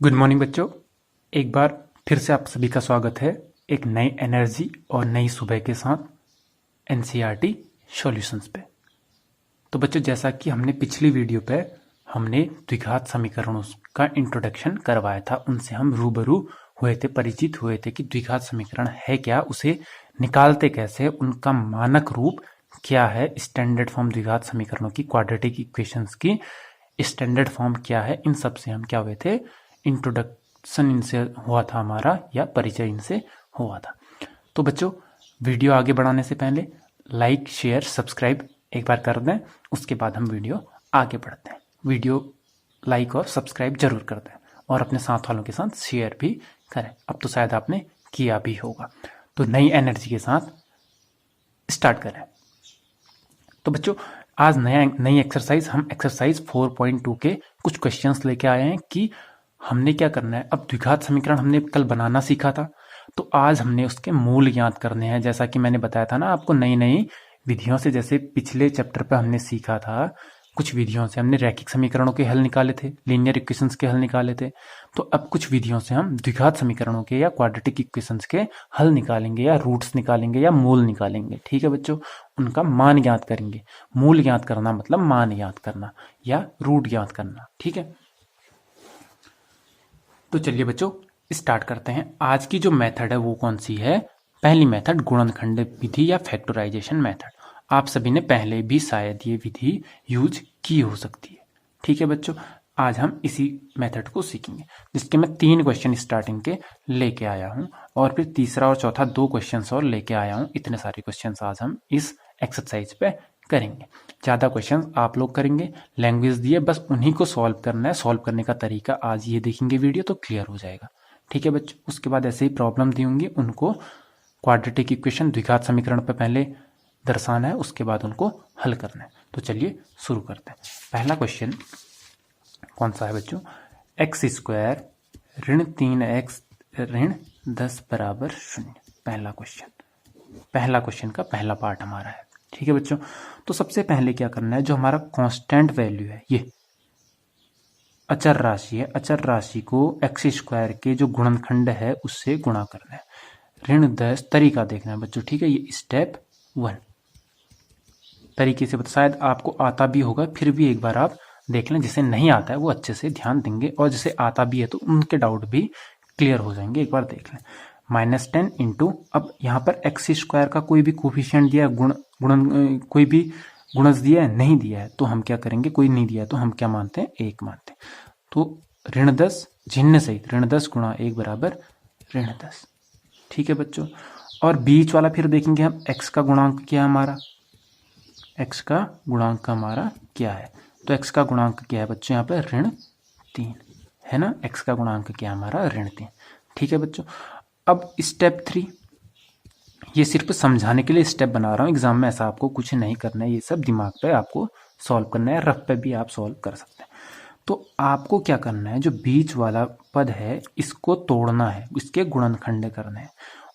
Good morning बच्चों। एक बार फिर से आप सभी का स्वागत है एक नई एनर्जी और नई सुबह के साथ एनसीईआरटी सॉल्यूशंस पे। तो बच्चों, जैसा कि हमने पिछली वीडियो पे हमने द्विघात समीकरणों का इंट्रोडक्शन करवाया था, उनसे हम रूबरू हुए थे, परिचित हुए थे कि द्विघात समीकरण है क्या, उसे निकालते कैसे, उनका मानक रूप क्या है, स्टैंडर्ड फॉर्म द्विघात समीकरणों की, क्वाड्रेटिक इक्वेशंस की स्टैंडर्ड फॉर्म क्या है, इन सब से हम क्या हुए थे, इंट्रोडक्शन इनसे हुआ था हमारा, या परिचय इनसे हुआ था। तो बच्चों, वीडियो आगे बढ़ाने से पहले लाइक शेयर सब्सक्राइब एक बार कर दें, उसके बाद हम वीडियो आगे बढ़ते हैं। वीडियो लाइक और सब्सक्राइब जरूर कर दें और अपने साथ वालों के साथ शेयर भी करें। अब तो शायद आपने किया भी होगा। तो नई एनर्जी के साथ स्टार्ट करें। तो बच्चों, आज नई एक्सरसाइज, हम एक्सरसाइज 4.2 के कुछ क्वेश्चंस लेके आए हैं कि हमने क्या करना है। अब द्विघात समीकरण हमने कल बनाना सीखा था, तो आज हमने उसके मूल याद करने हैं। जैसा कि मैंने बताया था ना आपको, नई नई विधियों से, जैसे पिछले चैप्टर पे हमने सीखा था, कुछ विधियों से हमने रैखिक समीकरणों के हल निकाले थे, लीनियर इक्वेशंस के हल निकाले थे। तो अब कुछ विधियों से हम द्विघात समीकरणों के या क्वाड्रेटिक इक्वेशंस के हल निकालेंगे, या रूट्स निकालेंगे, या मूल निकालेंगे। ठीक है बच्चों, उनका मान याद करेंगे। मूल याद करना मतलब मान याद करना या रूट याद करना। ठीक है, तो चलिए बच्चों स्टार्ट करते हैं। आज की जो मेथड है वो कौन सी है? पहली मेथड गुणनखंड विधि या फैक्टराइजेशन मेथड। आप सभी ने पहले भी शायद ये विधि यूज की हो सकती है। ठीक है बच्चों, आज हम इसी मेथड को सीखेंगे, जिसके मैं 3 क्वेश्चन स्टार्टिंग के लेके आया हूं, और फिर तीसरा और चौथा 2 क्वेश्चंस और लेके आया हूं। इतने सारे क्वेश्चंस आज हम इस एक्सरसाइज पे करेंगे। ज़्यादा क्वेश्चन आप लोग करेंगे, लैंग्वेज दिए, बस उन्हीं को सॉल्व करना है। सॉल्व करने का तरीका आज ये देखेंगे वीडियो, तो क्लियर हो जाएगा। ठीक है बच्चों, उसके बाद ऐसे ही प्रॉब्लम दी होंगी, उनको क्वाड्रेटिक इक्वेशन द्विघात समीकरण पर पहले दर्शाना है, उसके बाद उनको हल करना है। तो चलिए शुरू करते हैं। पहला क्वेश्चन कौन सा है बच्चों? एक्स स्क्वायर ऋण 3x ऋण 10 बराबर 0। पहला क्वेश्चन का पहला पार्ट हमारा है। ठीक है बच्चों, तो सबसे पहले क्या करना है, जो हमारा कांस्टेंट वैल्यू है, ये अचर राशि है, अचर राशि को एक्स स्क्वायर के जो गुणनखंड है उससे गुणा करना है। ऋण 10 तरीका देखना है बच्चों। ठीक है, ये स्टेप 1 तरीके से शायद आपको आता भी होगा, फिर भी एक बार आप देख लें। जिसे नहीं आता है वो अच्छे से ध्यान देंगे, और जिसे आता भी है तो उनके डाउट भी क्लियर हो जाएंगे। एक बार देख लें। -10 इंटू, अब यहाँ पर एक्स स्क्वायर का कोई भी कोफिशिएंट दिया है, कोई भी गुणज दिया है, नहीं दिया है, तो हम क्या करेंगे, कोई नहीं दिया है तो हम क्या मानते हैं, 1 मानते हैं। तो ऋण 10 चिन्ह सहित ऋण 10 गुणा 1 बराबर ऋण 10। ठीक है बच्चों, और बीच वाला फिर देखेंगे हम, एक्स का गुणांक क्या है हमारा, एक्स का गुणांक हमारा क्या है, तो एक्स का गुणांक क्या है बच्चों, यहाँ पर ऋण 3 है ना। एक्स का गुणांक क्या है हमारा, ऋण 3। ठीक है बच्चों, अब स्टेप 3, ये सिर्फ समझाने के लिए स्टेप बना रहा हूँ, एग्जाम में ऐसा आपको कुछ नहीं करना है, ये सब दिमाग पे आपको सॉल्व करना है, रफ पे भी आप सॉल्व कर सकते हैं। तो आपको क्या करना है, जो बीच वाला पद है इसको तोड़ना है, इसके गुणनखंड करने हैं,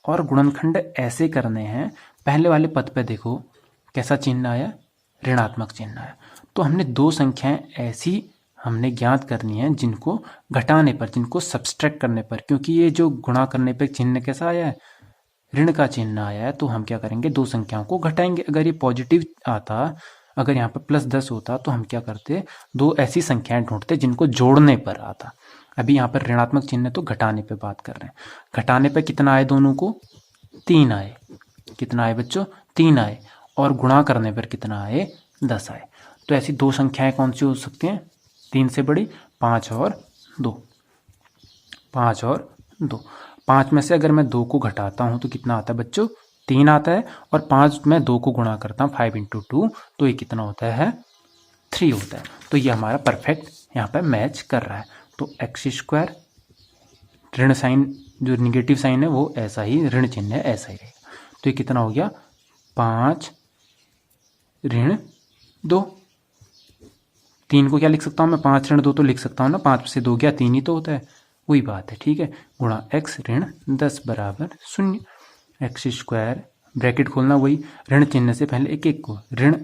और गुणनखंड ऐसे करने हैं। पहले वाले पद पे देखो कैसा चिन्ह आया, ऋणात्मक चिन्ह आया। तो हमने 2 संख्याएं ऐसी हमने ज्ञात करनी है जिनको घटाने पर, जिनको सब्सट्रैक्ट करने पर, क्योंकि ये जो गुणा करने पर चिन्ह कैसा आया है, ऋण का चिन्ह आया है, तो हम क्या करेंगे, 2 संख्याओं को घटाएंगे। अगर ये पॉजिटिव आता, अगर यहाँ पर +10 होता, तो हम क्या करते, 2 ऐसी संख्याएं ढूंढते जिनको जोड़ने पर आता। अभी यहाँ पर ऋणात्मक चिन्ह, तो घटाने पे बात कर रहे हैं। घटाने पे कितना आए, दोनों को 3 आए। कितना आए बच्चों, 3 आए। और गुणा करने पर कितना आए, 10 आए। तो ऐसी 2 संख्याएं कौन सी हो सकती हैं, 3 से बड़ी, 5 और 2। 5 और 2, 5 में से अगर मैं 2 को घटाता हूं तो कितना आता है बच्चों, 3 आता है। और 5 में 2 को गुणा करता हूं, 5 × 2, तो ये कितना होता है, 3 होता है। तो ये हमारा परफेक्ट यहाँ पर मैच कर रहा है। तो एक्स स्क्वायर, ऋण साइन, जो निगेटिव साइन है वो ऐसा ही, ऋण चिन्ह है ऐसा ही रहेगा। तो ये कितना हो गया, 5 ऋण 2। 3 को क्या लिख सकता हूँ मैं, 5 ऋण 2 तो लिख सकता हूँ ना, 5 से 2 गया 3 ही तो होता है, वही बात है। ठीक है, गुणा एक्स ऋण 10 बराबर 0। एक्स स्क्वायर ब्रैकेट खोलना, वही ऋण चिन्ह से पहले एक एक को, ऋण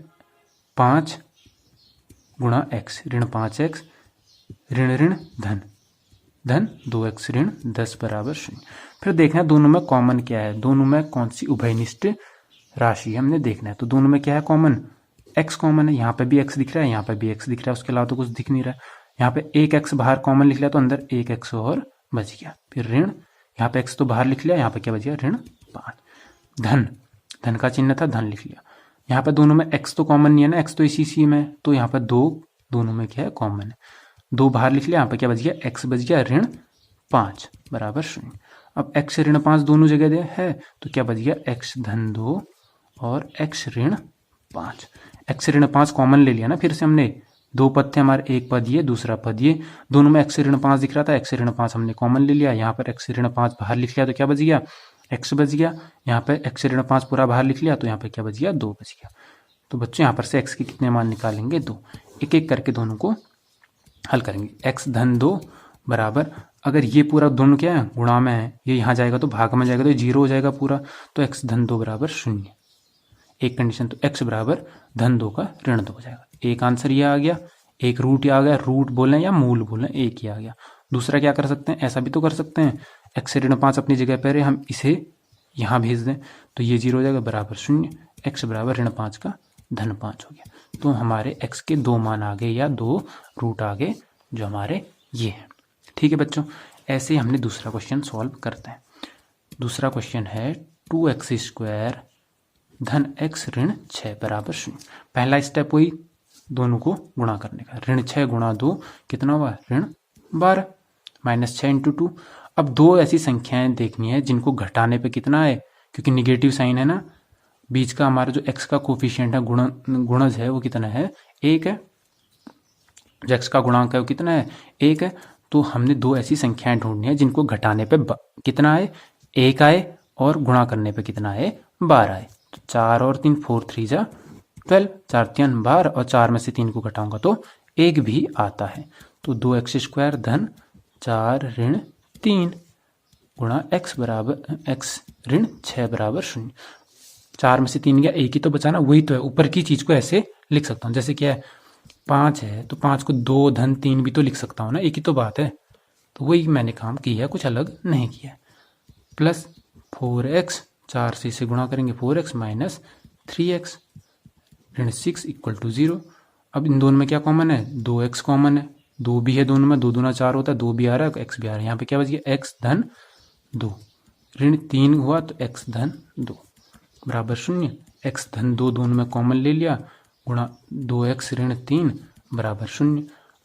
5 गुणा एक्स, ऋण 5x ऋण ऋण धन धन 2x ऋण 10 बराबर 0। फिर देखना है दोनों में कॉमन क्या है, दोनों में कौन सी उभयनिष्ठ राशि है हमने देखना है। तो दोनों में क्या है कॉमन, x कॉमन है, यहाँ पे भी x दिख रहा है, यहाँ पे भी x दिख रहा है, उसके अलावा तो कुछ दिख नहीं रहा है। यहाँ पे एक x बाहर कॉमन लिख लिया तो अंदर एक x और बच गया। फिर ऋण, यहाँ पे x तो बाहर लिख लिया, यहाँ पे क्या बच गया ऋण 5। धन, धन का चिन्ह था, धन लिख लिया। यहाँ पे दोनों में x तो कॉमन नहीं है ना, x तो इसी सी में, तो यहाँ पे दो दोनों में क्या है कॉमन है, 2 बाहर लिख लिया, यहाँ पे क्या बच गया x बच गया ऋण 5 बराबर 0। अब x ऋण 5 दोनों जगह दे है तो क्या बच गया x धन 2 और x ऋण 5। x ऋण 5 कॉमन ले लिया ना, फिर से हमने 2 पद थे हमारे, एक पद ये दूसरा पद ये, दोनों में x ऋण 5 दिख रहा था, x ऋण 5 हमने कॉमन ले लिया, यहाँ पर x ऋण 5 बाहर लिख लिया तो क्या बच गया x बच गया, यहाँ पे x ऋण 5 पूरा बाहर लिख लिया तो यहाँ पे क्या बच गया 2 बच गया। तो बच्चों यहाँ पर से x के कितने मान निकालेंगे 2, एक एक करके दोनों को हल करेंगे। x धन 2 बराबर, अगर ये पूरा दोनों क्या है गुणा में है, ये यहाँ जाएगा तो भाग में जाएगा तो 0 हो जाएगा पूरा, तो x धन 2 बराबर 0, एक कंडीशन, तो x बराबर धन 2 का ऋण 2 हो जाएगा। एक आंसर ये आ गया, एक रूट आ गया, रूट बोलें या मूल बोलें एक ही आ गया। दूसरा क्या कर सकते हैं, ऐसा भी तो कर सकते हैं, x ऋण 5 अपनी जगह पर है, हम इसे यहाँ भेज दें तो ये 0 हो जाएगा बराबर 0, x बराबर ऋण 5 का धन 5 हो गया। तो हमारे x के 2 मान आ गए या 2 रूट आ गए जो हमारे ये है। ठीक है बच्चों, ऐसे ही हमने दूसरा क्वेश्चन सॉल्व करते हैं। दूसरा क्वेश्चन है 2x² धन x ऋण 6 बराबर 0। पहला स्टेप वही दोनों को गुणा करने का, ऋण 6 गुणा 2 कितना हुआ ऋण 12 माइनस 6 इंटू 2। अब दो ऐसी संख्याएं देखनी है जिनको घटाने पे कितना है, क्योंकि निगेटिव साइन है ना, बीच का हमारा जो x का कोफिशिएंट है गुणज है वो कितना है 1 है, जो x का गुणांक है वो कितना है 1 है। तो हमने दो ऐसी संख्याएं ढूंढनी है जिनको घटाने पे कितना आए 1 आए और गुणा करने पे कितना आए 12 आए। तो 4 और 3 4 3 जा 12, 4 3 12 और 4 में से 3 को घटाऊंगा तो 1 भी आता है। तो 2x² धन 4 ऋण 3 गुणा x बराबर x ऋण 6 बराबर 0। 4 में से 3 गया, 1 ही तो बचा ना, वही तो है, ऊपर की चीज को ऐसे लिख सकता हूँ, जैसे क्या है 5 है तो 5 को 2 धन 3 भी तो लिख सकता हूँ ना, एक ही तो बात है। तो वही मैंने काम किया है, कुछ अलग नहीं किया है। प्लस 4x, 4 से इसे गुणा करेंगे 4x माइनस 3x ऋण 6 इक्वल टू 0। अब इन दोनों में क्या कॉमन है 2x कॉमन है, 2 भी है दोनों में, 2 दूना 4 होता है, 2 भी आ रहा है x भी आ रहा है। यहाँ पे क्या बच गया x धन 2 ऋण 3 हुआ तो x धन 2 बराबर 0। x धन 2 दोनों में कॉमन ले लिया, गुणा 2x ऋण 3 बराबर 0।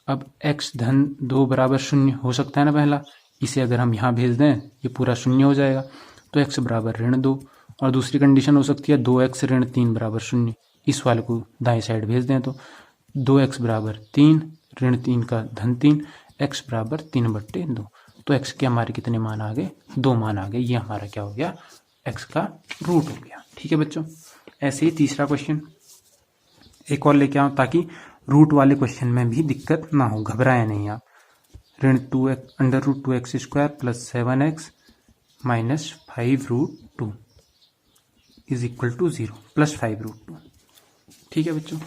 अब x धन 2 बराबर 0 हो सकता है ना पहला, इसे अगर हम यहाँ भेज दें ये पूरा 0 हो जाएगा, तो x बराबर ऋण 2। और दूसरी कंडीशन हो सकती है 2x ऋण 3 बराबर 0, इस वाले को दाएं साइड भेज दें तो 2x बराबर 3 ऋण 3 का धन 3, x बराबर 3/2। तो x के हमारे कितने मान आ गए 2 मान आ गए, ये हमारा क्या हो गया x का रूट हो गया। ठीक है बच्चों, ऐसे ही तीसरा क्वेश्चन एक और लेके आओ ताकि रूट वाले क्वेश्चन में भी दिक्कत ना हो, घबराए नहीं आप। ऋण 2x under root 2x² plus 7x minus 5√2 is equal to 0 plus 5√2। ठीक है बच्चों,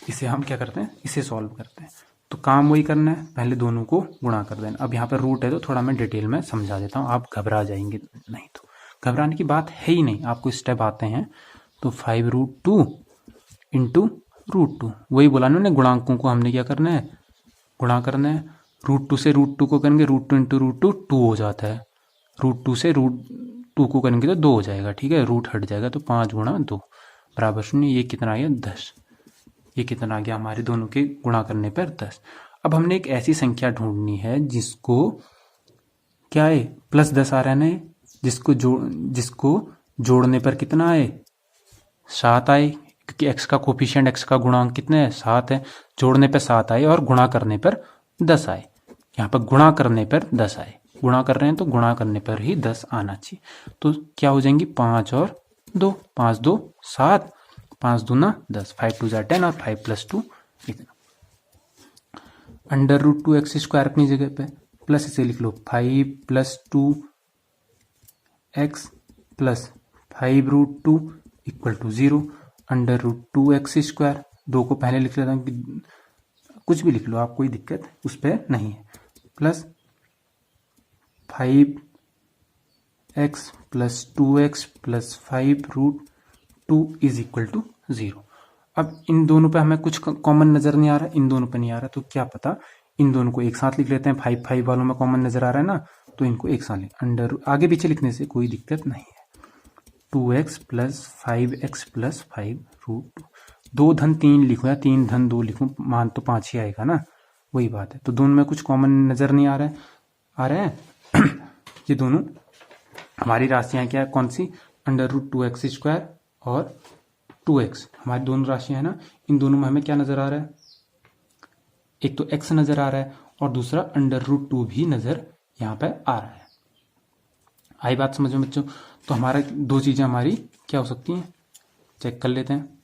इसे हम क्या करते हैं, इसे सॉल्व करते हैं। तो काम वही करना है, पहले दोनों को गुणा कर देना। अब यहाँ पर रूट है तो थोड़ा मैं डिटेल में समझा देता हूँ, आप घबरा जाएंगे नहीं, तो घबराने की बात है ही नहीं, आपको स्टेप आते हैं। तो 5√2 इंटू √2, वही बोला ना, गुणांकों को हमने क्या करना है गुणा करना है। √2 से √2 को करेंगे, √2 इंटू √2 2 हो जाता है, √2 से √2 को करेंगे तो 2 हो जाएगा। ठीक है, रूट हट जाएगा तो 5 गुणा 2 बराबर 0। ये कितना आ गया 10, ये कितना आ गया हमारे दोनों के गुणा करने पर 10। अब हमने एक ऐसी संख्या ढूंढनी है जिसको क्या है प्लस 10 आ रहा है ना, जिसको जोड़ने पर कितना आए 7 आए, क्योंकि x का कोफिशिएंट x का गुणांक कितने है 7 है, जोड़ने पर 7 आए और गुणा करने पर 10 आए। यहाँ पर गुणा करने पर 10 आए, गुणा कर रहे हैं तो गुणा करने पर ही 10 आना चाहिए। तो क्या हो जाएंगी 5 और 2, 5 2 7, 5 दूना 10, 5 2 10 और 5 + 2 इतना। अंडर रूट 2x² अपनी जगह पे, प्लस इसे लिख लो 5 + 2x plus 5√2 equal to 0। Under root 2x², 2 को पहले लिख लेता हूँ कि कुछ भी लिख लो आप, कोई दिक्कत उस पर नहीं है, plus 5x plus 2x plus 5√2 is equal to 0। अब इन दोनों पे हमें कुछ कॉमन नजर नहीं आ रहा, इन दोनों पे नहीं आ रहा, तो क्या पता इन दोनों को एक साथ लिख लेते हैं। 5 वालों में कॉमन नजर आ रहा है ना, तो इनको एक साथ लिख, अंडर आगे पीछे लिखने से कोई दिक्कत नहीं है। 2x प्लस 5x प्लस 5√2, 2 धन 3 लिखूं या 3 धन 2 लिखूं, मान तो 5 ही आएगा ना, वही बात है। तो दोनों में कुछ कॉमन नजर नहीं आ रहा है ये दोनों हमारी राशियां क्या है, कौन सी, √2x² और 2x हमारी दोनों राशियां है ना। इन दोनों में हमें क्या नजर आ रहा है, एक तो x नजर आ रहा है और दूसरा √2 भी नजर यहाँ पे आ रहा है। आई बात समझ में बच्चों? तो हमारा दो चीजें हमारी क्या हो सकती हैं, चेक कर लेते हैं।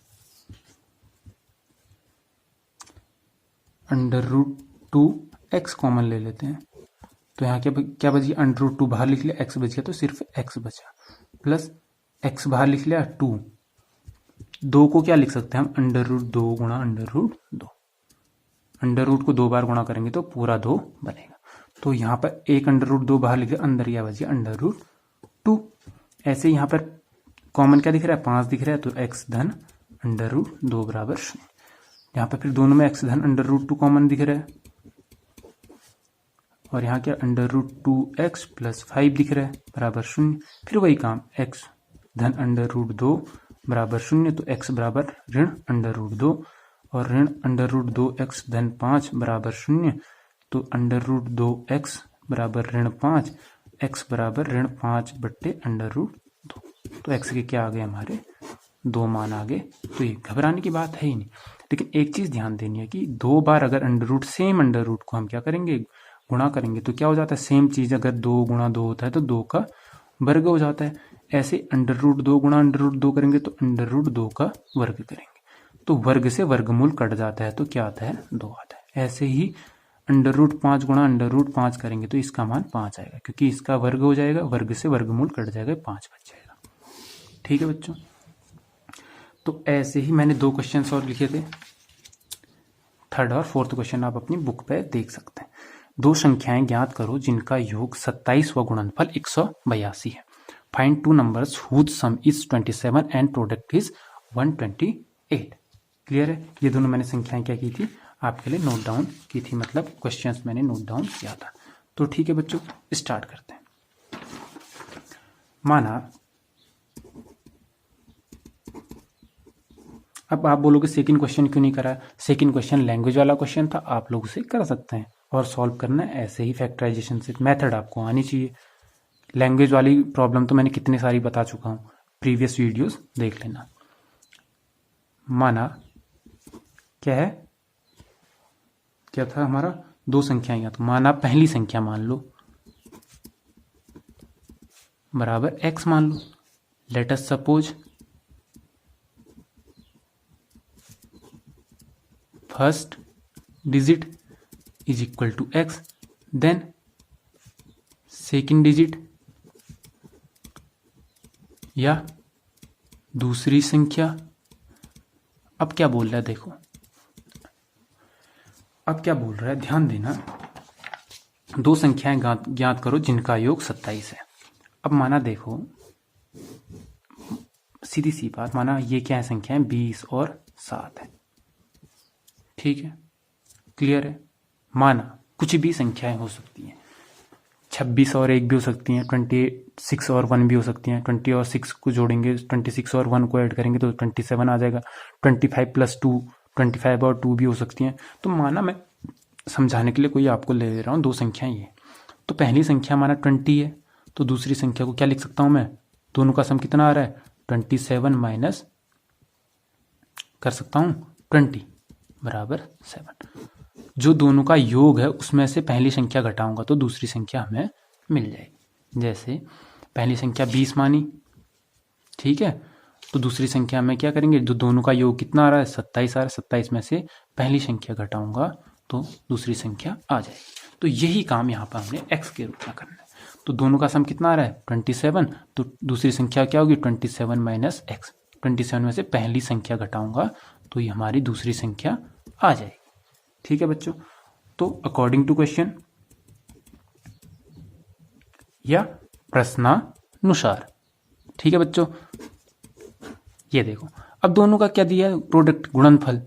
√2x कॉमन ले लेते हैं, तो यहाँ क्या बची, √2 बाहर लिख लिया, x बच गया, तो सिर्फ x बचा, प्लस x बाहर लिख लिया 2, 2 को क्या लिख सकते हैं हम, √2 गुणा √2, √2 को 2 बार गुणा करेंगे तो पूरा 2 बनेगा। तो यहाँ पर एक √2 बाहर लिख लिया, अंदर क्या बच गया √2। ऐसे यहाँ पर कॉमन क्या दिख रहा है, 5 दिख रहा है, तो x धन √2 बराबर 0। यहाँ पर फिर दोनों में x धन √2 कॉमन दिख रहा है, और यहाँ क्या √2x प्लस 5 दिख रहा है बराबर 0। फिर वही काम, x धन √2 बराबर 0, तो x बराबर ऋण √2 और ऋण √2x धन 5 बराबर 0, तो √2x बराबर ऋण 5, x बराबर ऋण 5 बट्टे √2। तो x के क्या आ गए, हमारे 2 मान आ गए। तो ये घबराने की बात है ही नहीं। लेकिन एक चीज ध्यान देनी है कि 2 बार अगर सेम अंडर रूट को हम क्या करेंगे, गुणा करेंगे, तो क्या हो जाता है, सेम चीज अगर 2 गुणा 2 होता है तो 2 का वर्ग हो जाता है। ऐसे √2 गुणा √2 करेंगे तो √2 का वर्ग करेंगे, तो वर्ग से वर्गमूल कट जाता है, तो क्या आता है, 2 आता है। ऐसे ही √5 गुणा √5 करेंगे तो इसका मान 5 आएगा, क्योंकि इसका वर्ग हो जाएगा, वर्ग से वर्गमूल कट जाएगा, 5 बच जाएगा। ठीक है बच्चों, तो ऐसे ही मैंने 2 क्वेश्चन और लिखे थे, 3rd और 4th क्वेश्चन आप अपनी बुक पे देख सकते हैं। 2 संख्याएं ज्ञात करो जिनका योग 27 व गुणनफल 182 है। Find 2 numbers whose sum is 27 and product is 128। Clear है? ये दोनों मैंने संख्याएं क्या की थी, आपके लिए नोट डाउन की थी, मतलब क्वेश्चंस मैंने नोट डाउन किया था। तो ठीक है बच्चों, स्टार्ट करते हैं। माना, अब आप बोलोगे सेकंड क्वेश्चन क्यों नहीं करा? सेकंड क्वेश्चन लैंग्वेज वाला क्वेश्चन था, आप लोग उसे कर सकते हैं और सॉल्व करना है ऐसे ही फैक्टराइजेशन से। मेथड आपको आनी चाहिए। लैंग्वेज वाली प्रॉब्लम तो मैंने कितने सारी बता चुका हूं, प्रीवियस वीडियोस देख लेना। माना क्या है, क्या था हमारा, 2 संख्याएं या तो माना पहली संख्या मान लो बराबर x मान लो। Let us suppose first digit is equal to x, then second digit या दूसरी संख्या। अब क्या बोल रहा है, देखो अब क्या बोल रहा है, ध्यान देना। 2 संख्याएं ज्ञात करो जिनका योग 27 है। अब माना देखो, सीधी सी बात, माना ये क्या है, संख्याएं 20 और 7 है। ठीक है, क्लियर है? माना कुछ भी संख्याएं हो सकती हैं, 26 और 1 भी हो सकती हैं, 26 और 1 भी हो सकती हैं। 20 और 6 को जोड़ेंगे, 26 और 1 को ऐड करेंगे तो 27 आ जाएगा। 25 प्लस 2, 25 और 2 भी हो सकती हैं। तो माना मैं समझाने के लिए कोई आपको ले रहा हूँ 2 संख्याएं ये, तो पहली संख्या माना 20 है, तो दूसरी संख्या को क्या लिख सकता हूं मैं, दोनों का सम कितना आ रहा है, 27 माइनस कर सकता हूं 20 बराबर 7। जो दोनों का योग है उसमें से पहली संख्या घटाऊंगा तो दूसरी संख्या हमें मिल जाएगी। जैसे पहली संख्या 20 मानी, ठीक है, तो दूसरी संख्या में क्या करेंगे, जो दोनों का योग कितना आ रहा है, 27 आ रहा है, 27 में से पहली संख्या घटाऊंगा तो दूसरी संख्या आ जाएगी। तो यही काम यहाँ पर हमने x के रूप में करना है। तो दोनों का सम कितना आ रहा है, 27, तो दूसरी संख्या क्या होगी, 27 माइनस x। 27 में से पहली संख्या घटाऊंगा तो ये हमारी दूसरी संख्या आ जाएगी। ठीक है बच्चों, तो अकॉर्डिंग टू क्वेश्चन या प्रश्नानुसार। ठीक है बच्चों, ये देखो अब दोनों का क्या दिया है, प्रोडक्ट गुणनफल।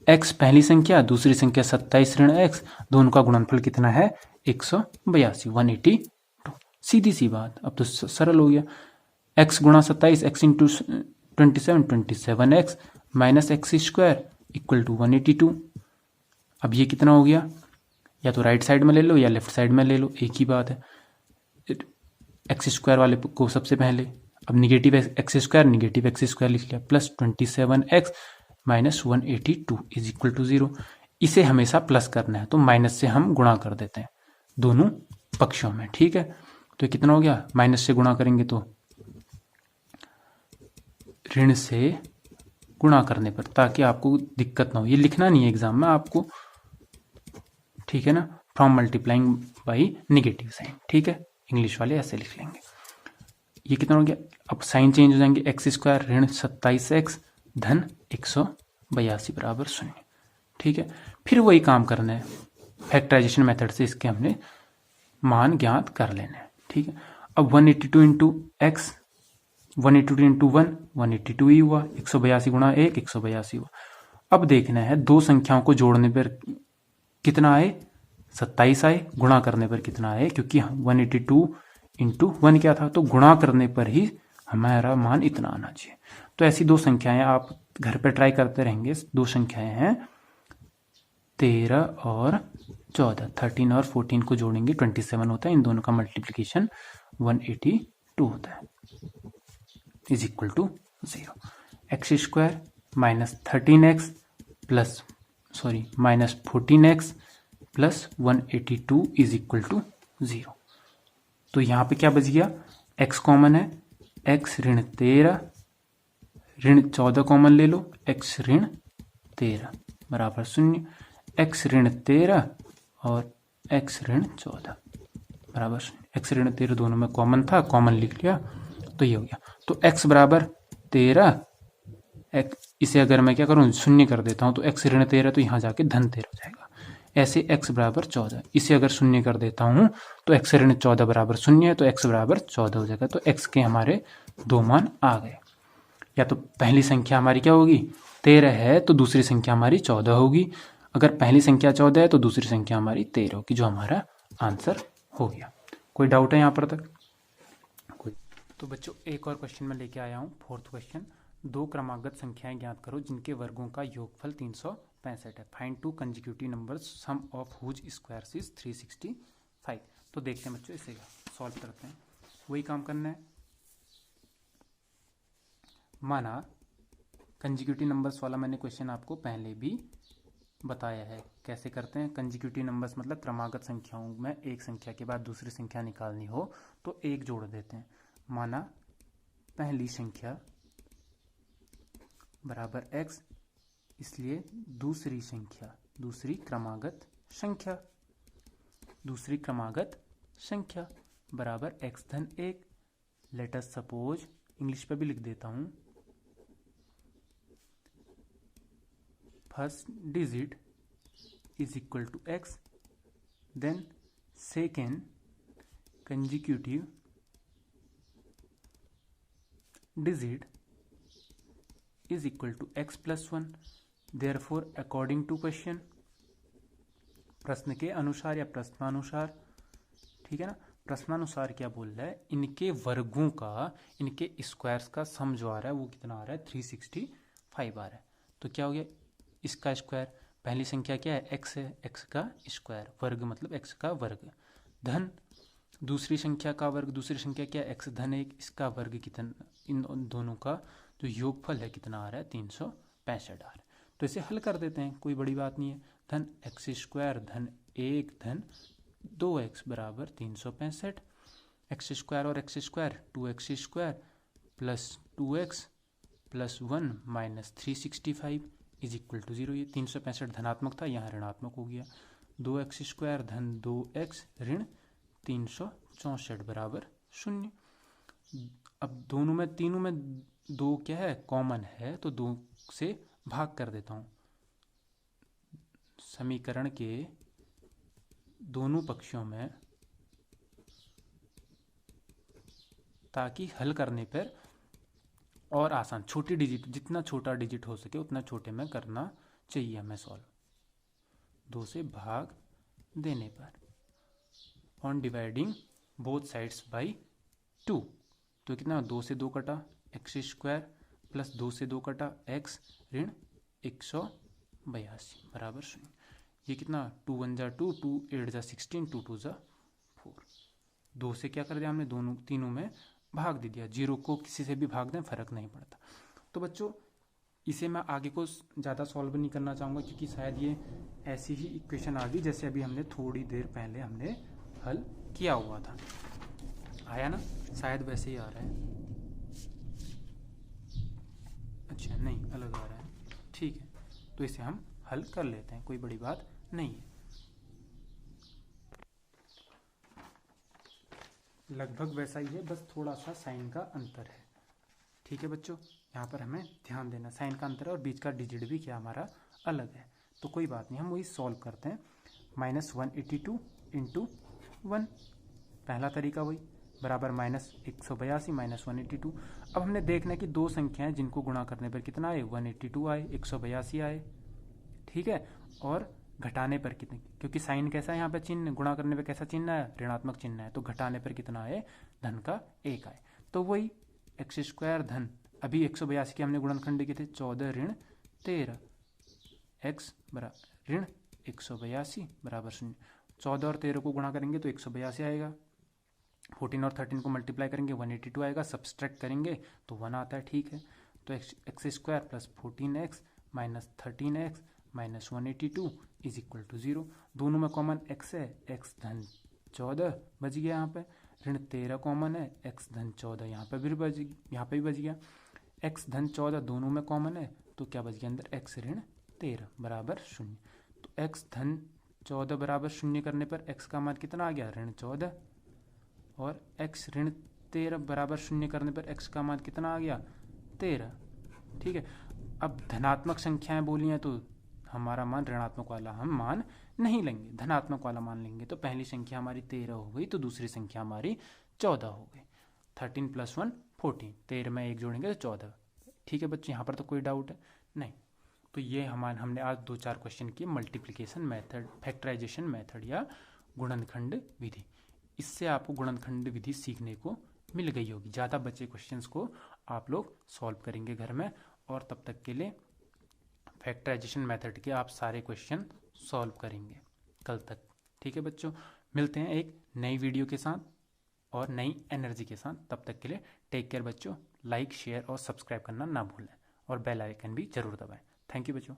x पहली संख्या, दूसरी संख्या 27 ऋण x, दोनों का गुणनफल कितना है 182, 182। सीधी सी बात, अब तो सरल हो गया। x गुणा 27, x into 27, 27x minus x square equal to 182। अब ये कितना हो गया, या तो राइट साइड में ले लो या लेफ्ट साइड में ले लो, एक ही बात है। एक्स स्क्वायर वाले को सबसे पहले, अब निगेटिव एक्स स्क्वायर लिख लिया, plus 27x minus 182 is equal to 0। इसे हमेशा प्लस करना है तो माइनस से हम गुणा कर देते हैं दोनों पक्षों में। ठीक है, तो कितना हो गया, माइनस से गुणा करेंगे तो ऋण से गुणा करने पर, ताकि आपको दिक्कत ना हो। ये लिखना नहीं है एग्जाम में आपको, ठीक है ना, from multiplying by negative sign. ठीक है, इंग्लिश वाले ऐसे लिख लेंगे। ये कितना हो गया, अब साइन चेंज हो जाएंगे, एक्स स्क्वायर ऋण 27x धन 182 बराबर 0। ठीक है, फिर वही काम करना है, फैक्टराइजेशन मेथड से इसके हमने मान ज्ञात कर लेना है। ठीक है, अब 182 इंटू एक्स, 182 इंटू 1, 182 ही हुआ, 182 गुणा 1, 182 हुआ। अब देखना है दो संख्याओं को जोड़ने पर कितना आए, 27 आए, गुणा करने पर कितना आए, क्योंकि 182 इंटू 1 क्या था, तो गुणा करने पर ही हमारा मान इतना आना चाहिए। तो ऐसी दो संख्याएं आप घर पे ट्राई करते रहेंगे। दो संख्याएं हैं 13 और 14, 13 और 14 को जोड़ेंगे 27 होता है, इन दोनों का मल्टीप्लीकेशन 182 होता है, is equal to 0। X square minus 13x plus minus 14x plus 182 is equal to 0। तो यहां पे क्या बच गया, x कॉमन है, x ऋण 13 ऋण 14 कॉमन ले लो, x ऋण 13 बराबर 0, x ऋण 13 और x ऋण 14 बराबर 0। x ऋण 13 दोनों में कॉमन था, कॉमन लिख लिया तो ये हो गया। तो x बराबर 13, इसे अगर मैं क्या करूं, शून्य कर देता हूं तो x ऋण 13 तो यहां जाके धन 13 हो जाएगा। ऐसे x बराबर 14, इसे अगर शून्य कर देता हूं तो x ऋण 14 बराबर 0 है, तो x बराबर 14 हो जाएगा। तो x के हमारे दो मान आ गए। या तो पहली संख्या हमारी क्या होगी, 13 है तो दूसरी संख्या हमारी 14 होगी, अगर पहली संख्या 14 है तो दूसरी संख्या हमारी 13 होगी, जो हमारा आंसर हो गया। कोई डाउट है यहाँ पर तक? कोई? तो बच्चों एक और क्वेश्चन मैं लेके आया हूँ, फोर्थ क्वेश्चन। दो क्रमागत संख्याएं ज्ञात करो जिनके वर्गों का योगफल 365 है। Find two consecutive numbers sum of whose squares is 365। तो देखते हैं बच्चों, इसे सॉल्व करते हैं। वही काम करना है। माना कंसेक्यूटिव नंबर्स वाला मैंने क्वेश्चन आपको पहले भी बताया है, कैसे करते हैं। कंसेक्यूटिव नंबर्स मतलब क्रमागत संख्याओं में एक संख्या के बाद दूसरी संख्या निकालनी हो तो एक जोड़ देते हैं। माना पहली संख्या बराबर x, इसलिए दूसरी संख्या, दूसरी क्रमागत संख्या बराबर x धन 1। लेट अस सपोज, इंग्लिश पे भी लिख देता हूं, first digit is equal to x, then second consecutive digit is equal to x plus 1। therefore according to question, प्रश्न के अनुसार या प्रश्नानुसार, ठीक है ना, प्रश्नानुसार क्या बोल रहा है, इनके वर्गों का, इनके स्क्वायर्स का सम जो आ रहा है वो कितना आ रहा है, 365 आ रहा है। तो क्या हो गया, इसका स्क्वायर, पहली संख्या क्या है, x है, x का स्क्वायर, वर्ग मतलब x का वर्ग, धन दूसरी संख्या का वर्ग, दूसरी संख्या क्या है, x धन 1, इसका वर्ग कितना, इन दोनों का जो योगफल है कितना आ रहा है, 365 आ रहा है। तो इसे हल कर देते हैं, कोई बड़ी बात नहीं है। धन एक्स स्क्वायर धन 1 धन 2x बराबर 365। एक्स स्क्वायर और x square 2x square plus 2x plus 1 minus 365 is equal to 0। ये 365 धनात्मक था, यहाँ ऋणात्मक हो गया। 2x स्क्वायर धन 2x ऋण 364 बराबर 0। अब दोनों में, तीनों में दो क्या है, कॉमन है, तो 2 से भाग कर देता हूँ। समीकरण के दोनों पक्षों में ताकि हल करने पर और आसान, छोटी डिजिट, जितना छोटा डिजिट हो सके उतना छोटे में करना चाहिए हमें सॉल्व। 2 से भाग देने पर on dividing both sides by 2, तो कितना 2 से 2 कटा एक्स स्क्वायर प्लस 2 से 2 कटा एक्स ऋण 182 बराबर 0। ये कितना 2 1 जा 2, 2 8 जा 16, 2 2 जा 4। 2 से क्या कर दिया हमने, दोनों तीनों में भाग दे दिया। 0 को किसी से भी भाग दें फर्क नहीं पड़ता। तो बच्चों इसे मैं आगे को ज़्यादा सॉल्व नहीं करना चाहूँगा, क्योंकि शायद ये ऐसी ही इक्वेशन आ गई जैसे अभी हमने थोड़ी देर पहले हमने हल किया हुआ था। आया ना, शायद वैसे ही आ रहा है। अच्छा नहीं, अलग आ रहा है, ठीक है। तो इसे हम हल कर लेते हैं, कोई बड़ी बात नहीं है। लगभग वैसा ही है, बस थोड़ा सा साइन का अंतर है। ठीक है बच्चों, यहाँ पर हमें ध्यान देना, साइन का अंतर है और बीच का डिजिट भी क्या हमारा अलग है। तो कोई बात नहीं, हम वही सॉल्व करते हैं। -182 इंटू 1, पहला तरीका वही, बराबर -182 -182। अब हमने देखना है कि दो संख्याएं जिनको गुणा करने पर कितना आए, 182 आए, 182 आए। ठीक है, और घटाने पर कितने, क्योंकि साइन कैसा है यहाँ पे, चिन्ह, गुणा करने पर कैसा चिन्ह है, ऋणात्मक चिन्ह है, तो घटाने पर कितना आए, धन का 1 आए। तो वही एक्स स्क्वायर धन, अभी 182 के हमने गुणनखंड किए थे, 14 ऋण 13 एक्स बराबर ऋण 182 बराबर 0। 14 और 13 को गुणा करेंगे तो 182 आएगा, 14 और 13 को मल्टीप्लाई करेंगे 182 आएगा, सब्सट्रैक्ट करेंगे तो 1 आता है। ठीक है, तो x square plus 14x minus 13x minus 182 is equal to 0। दोनों में कॉमन x है, x धन 14 बच गया, यहाँ पे ऋण 13 कॉमन है, x धन 14 यहाँ पे भी बच गया, x धन 14 दोनों में कॉमन है, तो क्या बच गया अंदर, x ऋण 13 बराबर 0। तो x धन 14 बराबर 0 करने पर x का मान कितना आ गया, ऋण 14, और x ऋण 13 बराबर 0 करने पर x का मान कितना आ गया, 13। ठीक है, अब धनात्मक संख्याएं बोली हैं तो हमारा मान ऋणात्मक वाला हम मान नहीं लेंगे, धनात्मक वाला मान लेंगे। तो पहली संख्या हमारी 13 हो गई, तो दूसरी संख्या हमारी 14 हो गई। 13 + 1 14, 13 में 1 जोड़ेंगे तो 14। ठीक है बच्चे, यहाँ पर तो कोई डाउट है नहीं। तो ये हमने आज 2-4 क्वेश्चन किए मल्टीप्लिकेशन मेथड, फैक्टराइजेशन मेथड या गुणनखंड विधि। इससे आपको गुणनखंड विधि सीखने को मिल गई होगी। ज़्यादा बचे क्वेश्चंस को आप लोग सॉल्व करेंगे घर में, और तब तक के लिए फैक्टराइजेशन मेथड के आप सारे क्वेश्चन सॉल्व करेंगे कल तक। ठीक है बच्चों, मिलते हैं एक नई वीडियो के साथ और नई एनर्जी के साथ। तब तक के लिए टेक केयर बच्चों, लाइक शेयर और सब्सक्राइब करना ना भूलें, और बेल आइकन भी जरूर दबाएं। थैंक यू बच्चों।